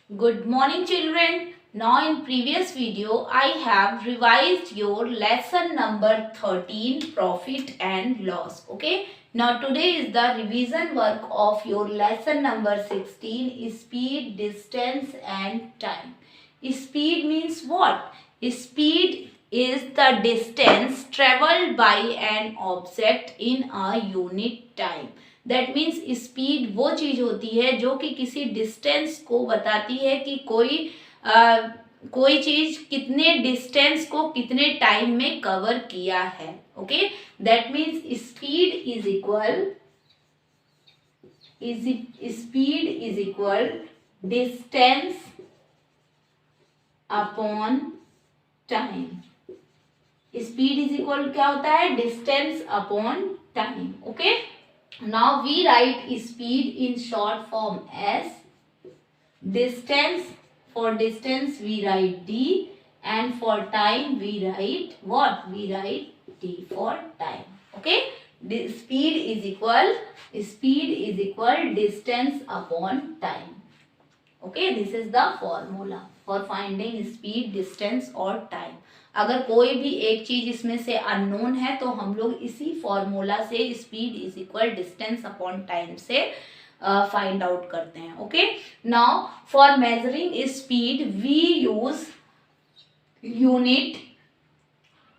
Good morning children. Now in previous video I have revised your lesson number 13 profit and loss. Okay. Now today is the revision work of your lesson number 16 speed, distance and time. Speed means what? Speed is the distance traveled by an object in a unit time. That means speed वो चीज होती है जो कि किसी distance को बताती है कि कोई चीज कितने डिस्टेंस को कितने टाइम में कवर किया है. Okay, that means speed is equal distance upon time. Speed is equal क्या होता है? Distance upon time. Okay, now we write speed in short form as distance. For distance we write d, and for time we write what? We write t for time. Okay, speed is equal distance upon time. Okay, this is the formula for finding speed, distance और time. अगर कोई भी एक चीज इसमें से unknown है तो हम लोग इसी फॉर्मूला से speed is equal distance upon time से फाइंड आउट करते हैं. Okay, now for measuring speed we use unit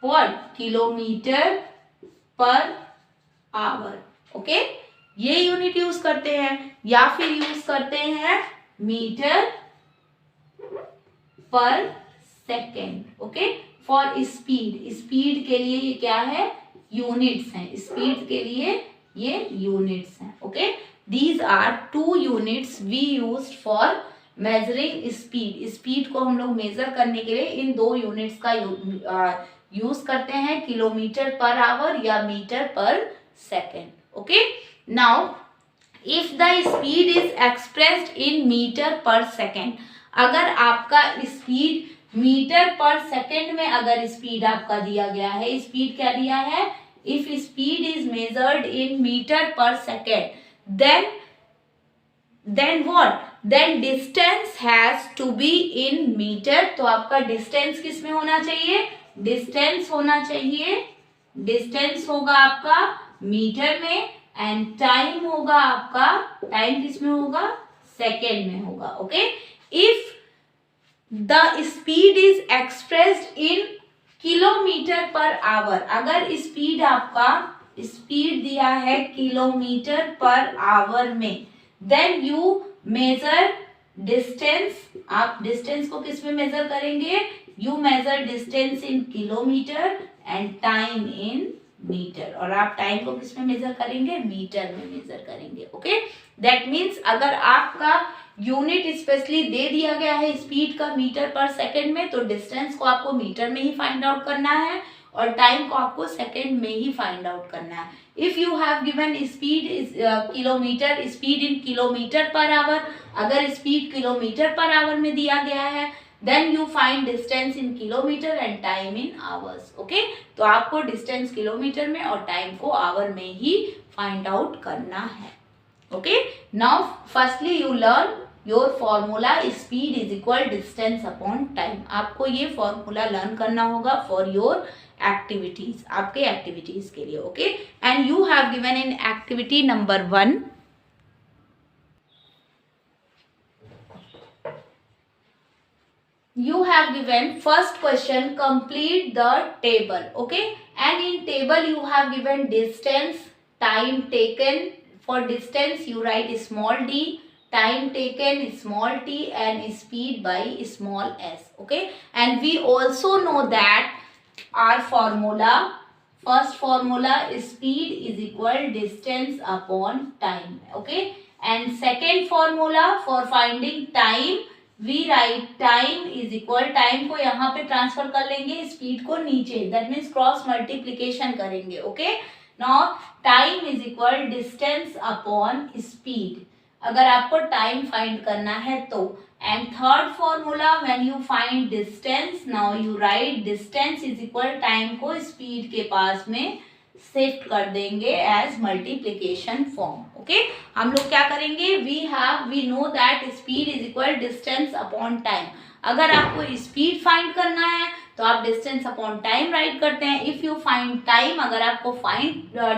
what? Kilometre per hour. Okay, ये यूनिट यूज करते हैं या फिर यूज करते हैं metre per second. Okay, for speed के लिए ये क्या है? यूनिट्स हैं. स्पीड के लिए ये यूनिट्स हैं. Okay, these are two units we use for measuring speed. Speed को हम लोग मेजर करने के लिए इन दो यूनिट्स का यूज करते हैं, किलोमीटर पर आवर या metre per second. Okay, now if the speed is expressed in metre per second, अगर आपका स्पीड मीटर पर सेकेंड में अगर स्पीड आपका दिया गया है, स्पीड क्या दिया है? If speed is measured in metre per second then what? Then distance has to be in metre. तो आपका डिस्टेंस किस में होना चाहिए? डिस्टेंस होना चाहिए. डिस्टेंस होगा आपका मीटर में एंड टाइम होगा आपका, टाइम किस में होगा? सेकेंड में होगा. Okay, if the speed is expressed in kilometre per hour, अगर स्पीड आपका स्पीड दिया है किलोमीटर पर आवर में, देन यू मेजर डिस्टेंस. आप डिस्टेंस को किस में मेजर करेंगे? You measure distance in kilometre and time in metre. और आप टाइम को किस में मेजर करेंगे? मीटर में मेजर करेंगे. ओके, दैट मीन्स अगर आपका यूनिट स्पेशली दे दिया गया है स्पीड का मीटर पर सेकेंड में, तो डिस्टेंस को आपको मीटर में ही फाइंड आउट करना है और टाइम को आपको सेकेंड में ही फाइंड आउट करना है. If you have given speed is kilometre, speed in kilometre per hour, अगर स्पीड किलोमीटर पर आवर में दिया गया है, then you find distance in kilometre and time in hours. Okay, तो आपको डिस्टेंस किलोमीटर में और टाइम को आवर में ही फाइंड आउट करना है. Okay, now firstly you learn your formula speed is equal distance upon time. आपको ये फॉर्मूला लर्न करना होगा फॉर योर एक्टिविटीज, आपके एक्टिविटीज के लिए. Okay, and you have given in activity number 1 you have given first question, complete the table. Okay, and in table you have given distance, time taken. For distance you write small d, time taken small t, and speed by small s. Okay, and we also know that our formula, first formula, speed is equal distance upon time. Okay, and second formula for finding time, we write time is equal, time को यहाँ पे transfer कर लेंगे, speed को नीचे, that means cross multiplication करेंगे. Okay, now time is equal distance upon speed, अगर आपको टाइम फाइंड करना है तो. And third formula, when you find distance, now you write distance is equal time को स्पीड के पास में शिफ्ट कर देंगे एज मल्टीप्लीकेशन फॉर्म। ओके, हम लोग क्या करेंगे, we know that speed is equal distance upon time. अगर आपको स्पीड फाइंड करना है तो आप डिस्टेंस अपॉन टाइम राइट करते हैं। इफ यू फाइंड टाइम, अगर आपको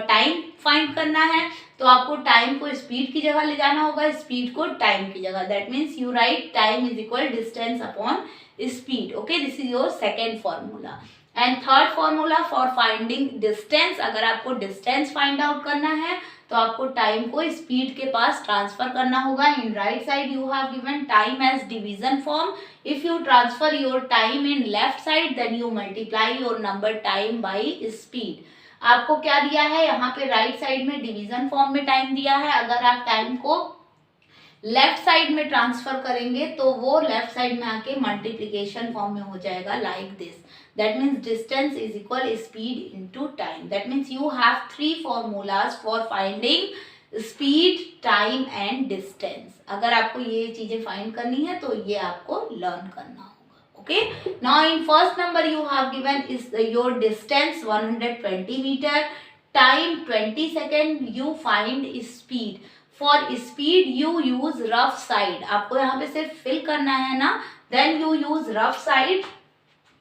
टाइम फाइंड करना है तो आपको टाइम को स्पीड की जगह ले जाना होगा, स्पीड को टाइम की जगह। That means you right time is equal distance upon speed. Okay, this is your second formula. And third formula for finding distance, अगर आपको डिस्टेंस फाइंड आउट करना है तो आपको टाइम को स्पीड के पास ट्रांसफर करना होगा। In right side you have given time as division form. If you transfer your time in left side then you multiply your number time by speed. आपको क्या दिया है यहाँ पे, राइट साइड में डिवीजन फॉर्म में टाइम दिया है। अगर आप टाइम को लेफ्ट साइड में ट्रांसफर करेंगे तो वो लेफ्ट साइड में आके मल्टीप्लीकेशन फॉर्म में हो जाएगा like this. That means distance is equal speed into time. That means you have 3 formulas for finding speed, time and distance. अगर आपको ये चीजें फाइंड करनी है तो ये आपको लर्न करना होगा। Okay, now in first number you have given is your distance 120 metre, time 20 second, you find speed. For speed you use rough side. आपको यहाँ पे सिर्फ फिल करना है ना, then you use rough side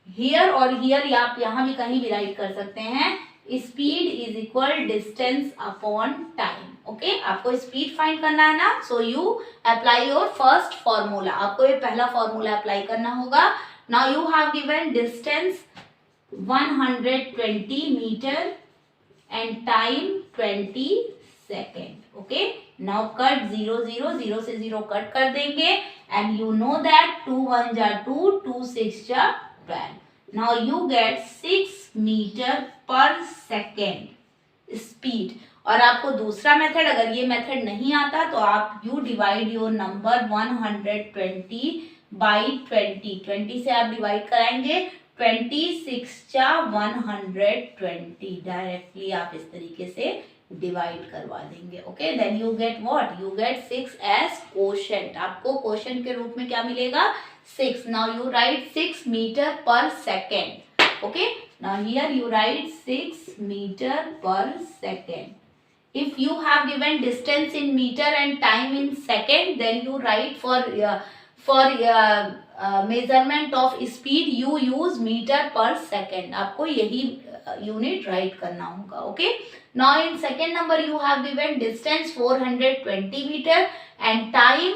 here और हियर, या आप यहाँ भी कहीं भी राइट कर सकते हैं। Speed is equal distance upon time. Okay, आपको स्पीड फाइंड करना है ना, so you apply your first formula. आपको ये पहला फॉर्मूला अप्लाई करना होगा। Now you have given distance 120 metre and time 20 second. Okay, now cut 0 0, 0 से 0 कट कर देंगे एंड यू नो दैट 2 1 जा 2, 2 6 जा 12। Now you get 6 metre per second speed. और आपको दूसरा मेथड, अगर ये मेथड नहीं आता तो आप you divide your number 120 by 20 से आप डिवाइड कराएंगे, 26 जा 120, डायरेक्टली आप इस तरीके से डिवाइड करवा देंगे। Okay, then you get what, you get 6 as quotient. आपको कोशेंट के रूप में क्या मिलेगा, 6। Now you write 6 metre per second. Okay, now here you write 6 metre per second. If you have given distance in meter and time in second, then you write for measurement of speed you use meter per second. आपको यही unit write करना होगा। Okay, now in second number you have given distance 420 metre and time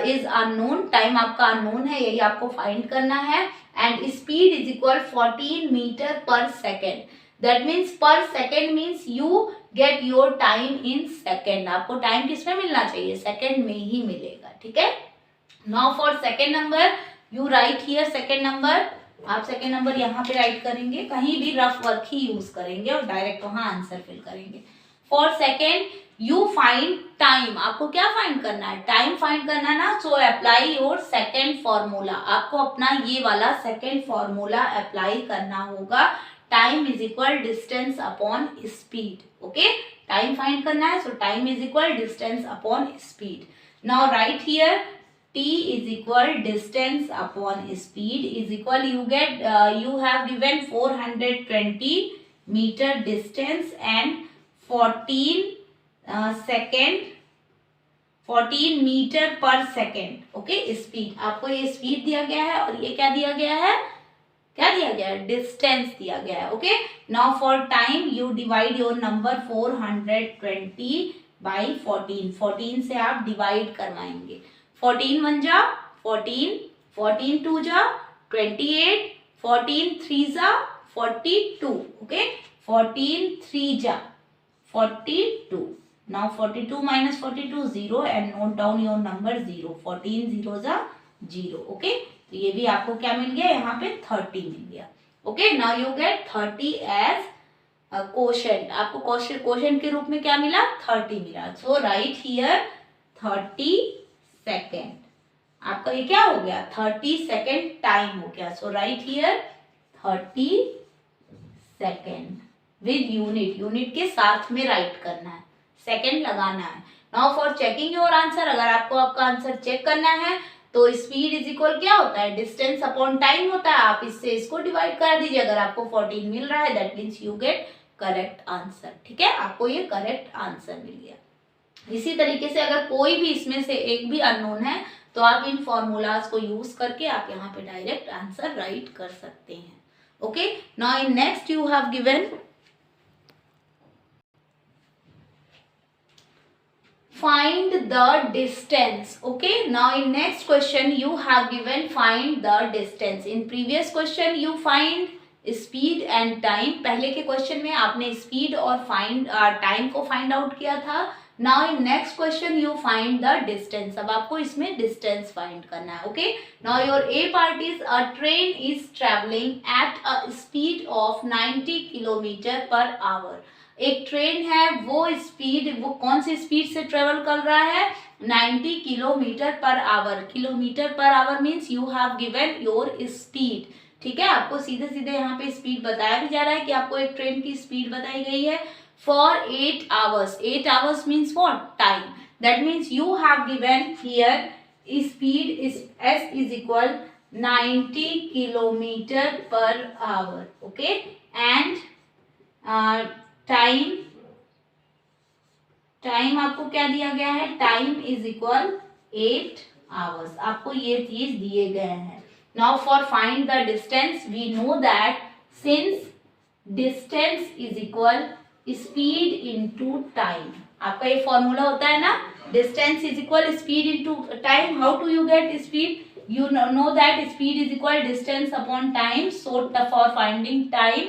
is unknown. Time आपका unknown है, यही आपको find करना है। And speed is equal 14 metre per second. That means per second means you get your time in second. आपको टाइम किसमें मिलना चाहिए, सेकेंड में ही मिलेगा। ठीक है, now for second number you write here second number. आप सेकेंड नंबर यहाँ पे राइट करेंगे, कहीं भी रफ वर्क ही यूज करेंगे और डायरेक्ट वहां आंसर फिल करेंगे। For second you find time. आपको क्या फाइंड करना है, टाइम फाइंड करना है ना, so apply your second formula. आपको अपना ये वाला सेकेंड फॉर्मूला अप्लाई करना होगा। Time is equal distance upon speed. Okay, time find करना है, सो time is equal distance upon speed. Now right here t is equal distance upon speed is equal, you get you have given 420 meter distance and 14 metre per second. Okay, speed आपको ये speed दिया गया है और ये क्या दिया गया है, क्या दिया गया है, डिस्टेंस दिया गया है। Okay, now for time you divide your number 420 by 14 से आप डिवाइड करवाएंगे। 14 1 जा 14, 14 2 जा 28, 14 3 जा 42। ओके, 14 3 जा 42। Now 42 minus 42 0 and note down your number 0। 14 0 जा 0। ओके, तो ये भी आपको क्या मिल गया, यहाँ पे 30 मिल गया। Okay, now you get 30 as quotient. आपको कोशेंट के रूप में क्या मिला, 30 मिला। So right here 30 second. आपका ये क्या हो गया, 30 सेकेंड टाइम हो गया। So right here 30 second with unit, unit के साथ में राइट करना है, सेकेंड लगाना है। Now for checking your answer, अगर आपको आपका आंसर चेक करना है तो स्पीड इज इक्वल क्या होता है, डिस्टेंस अपॉन टाइम होता है। आप इससे इसको डिवाइड कर दीजिए। अगर आपको 14 मिल रहा है that means you gate correct answer. ठीक है, आपको ये करेक्ट आंसर मिल गया। इसी तरीके से अगर कोई भी इसमें से एक भी अननोन है तो आप इन फॉर्मूलाज को यूज करके आप यहाँ पे डायरेक्ट आंसर राइट कर सकते हैं। Okay, now in next you have given find the distance. Okay, now in next question you have given find the distance. In previous question you find speed and time. पहले के question में आपने speed और find time को find out किया था। now in next question you find the distance. अब आपको इसमें distance फाइंड करना है। okay, now your A part is a train is traveling at a speed of 90 kilometre per our. एक train है, वो कौन सी स्पीड से ट्रेवल कर रहा है, 90 kilometre per our. Kilometre per hour means you have given your speed. ठीक है, आपको सीधे सीधे यहाँ पे स्पीड बताया भी जा रहा है कि आपको एक ट्रेन की स्पीड बताई गई है for 8 hours. 8 hours means what, time. That means you have given here speed is S is equal 90 kilometre per hour. Okay, and time आपको क्या दिया गया है, टाइम इज इक्वल 8 आवर्स। आपको ये चीज दिए गए हैं। Now for find the distance we know that since distance is equal speed into time. आपका ये फॉर्मूला होता है ना, distance is equal speed into time. How to you get speed, you know that speed is equal distance upon time. So for finding time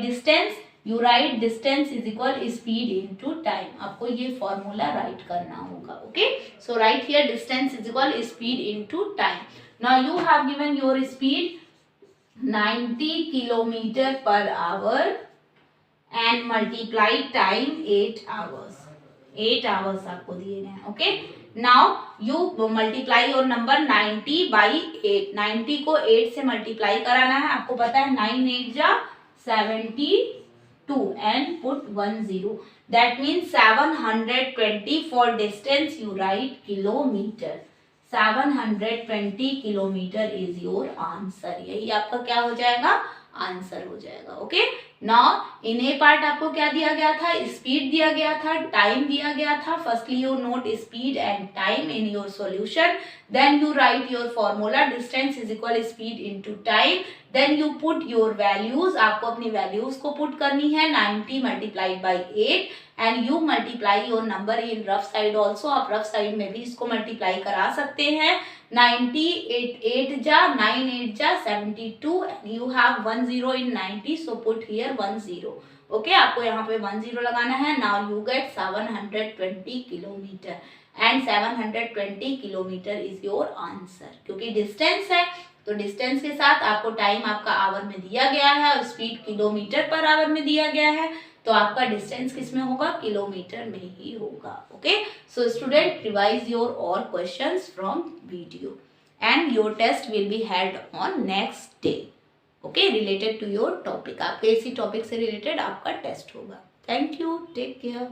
distance you write distance is equal speed into time. आपको ये formula right करना होगा। Okay, so right here distance is equal speed into time. Now you have given your speed 90 kilometre per our and multiply time 8 hours. 8 hours आपको दिए गए हैं। Okay, now you multiply your number 90 by 8। 90 को 8 से multiply कराना है। आपको पता है 9 8 जा 72 and put 10. That means 720 for distance you write kilometer. 720 kilometre is your answer. यही आपका क्या हो जाएगा, आंसर हो जाएगा। ओके, नाउ इन ए पार्ट आपको क्या दिया गया था, स्पीड दिया गया था, टाइम दिया गया था। Firstly you note speed and time in your solution, then you write your formula distance is equal speed into time, then you put your values. आपको अपनी वैल्यूज को पुट करनी है 90 multiplied by 8 and you multiply your number in rough side also. आप rough side में भी इसको multiply करा सकते हैं। 90 8 जा 9 8 जा 72 and you have 1 0 in 90, so put here 1 0. Okay, आपको यहाँ पे 1 0 लगाना है। Now you gate 720 kilometre and 720 kilometre is your answer. क्योंकि डिस्टेंस है तो डिस्टेंस के साथ आपको टाइम आपका आवर में दिया गया है और स्पीड किलोमीटर पर आवर में दिया गया है, तो आपका डिस्टेंस किस में होगा, किलोमीटर में ही होगा। Okay, so student revise your all questions from video and your test will be held on next day. Okay, related to your topic, आपके इसी टॉपिक से रिलेटेड आपका टेस्ट होगा। Thank you, take care.